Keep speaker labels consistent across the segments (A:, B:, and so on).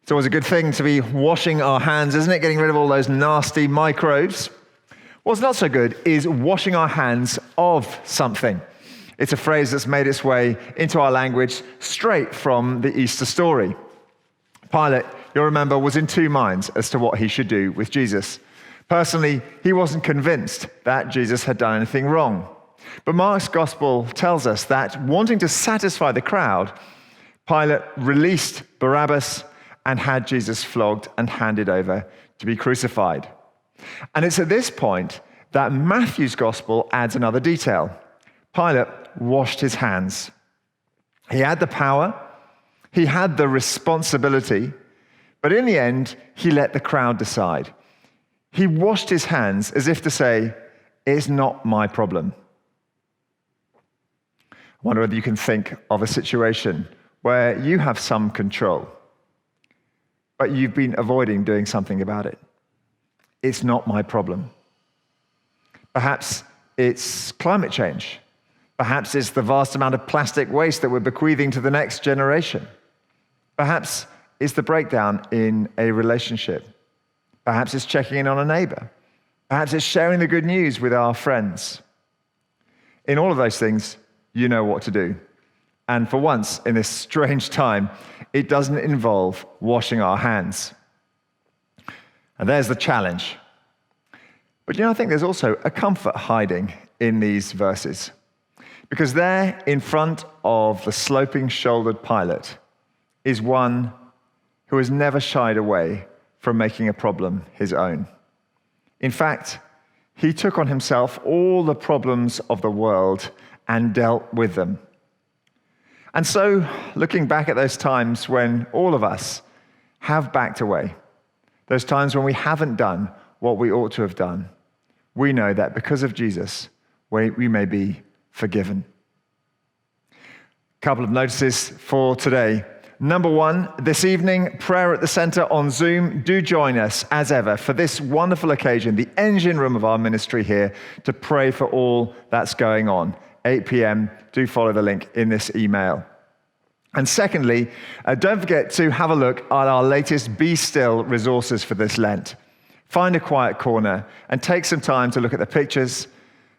A: It's always a good thing to be washing our hands, isn't it? Getting rid of all those nasty microbes. What's not so good is washing our hands of something. It's a phrase that's made its way into our language straight from the Easter story. Pilate, you'll remember, was in two minds as to what he should do with Jesus. Personally, he wasn't convinced that Jesus had done anything wrong. But Mark's gospel tells us that, wanting to satisfy the crowd, Pilate released Barabbas and had Jesus flogged and handed over to be crucified. And it's at this point that Matthew's gospel adds another detail. Pilate washed his hands. He had the power, he had the responsibility, but in the end, he let the crowd decide. He washed his hands as if to say, it's not my problem. I wonder whether you can think of a situation where you have some control, but you've been avoiding doing something about it. It's not my problem. Perhaps it's climate change. Perhaps it's the vast amount of plastic waste that we're bequeathing to the next generation. Perhaps it's the breakdown in a relationship. Perhaps it's checking in on a neighbor. Perhaps it's sharing the good news with our friends. In all of those things, you know what to do. And for once in this strange time, it doesn't involve washing our hands. And there's the challenge. But I think there's also a comfort hiding in these verses. Because there, in front of the sloping-shouldered Pilate, is one who has never shied away from making a problem his own. In fact, he took on himself all the problems of the world and dealt with them. And so, looking back at those times when all of us have backed away, those times when we haven't done what we ought to have done, we know that because of Jesus, we may be forgiven. A couple of notices for today. Number one, this evening, prayer at the center on Zoom. Do join us, as ever, for this wonderful occasion, the engine room of our ministry here, to pray for all that's going on. 8 p.m. Do follow the link in this email. And secondly, don't forget to have a look at our latest Be Still resources for this Lent. Find a quiet corner and take some time to look at the pictures,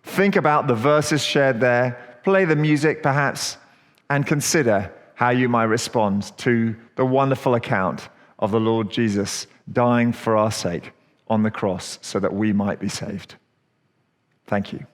A: think about the verses shared there, play the music perhaps, and consider how you might respond to the wonderful account of the Lord Jesus dying for our sake on the cross so that we might be saved. Thank you.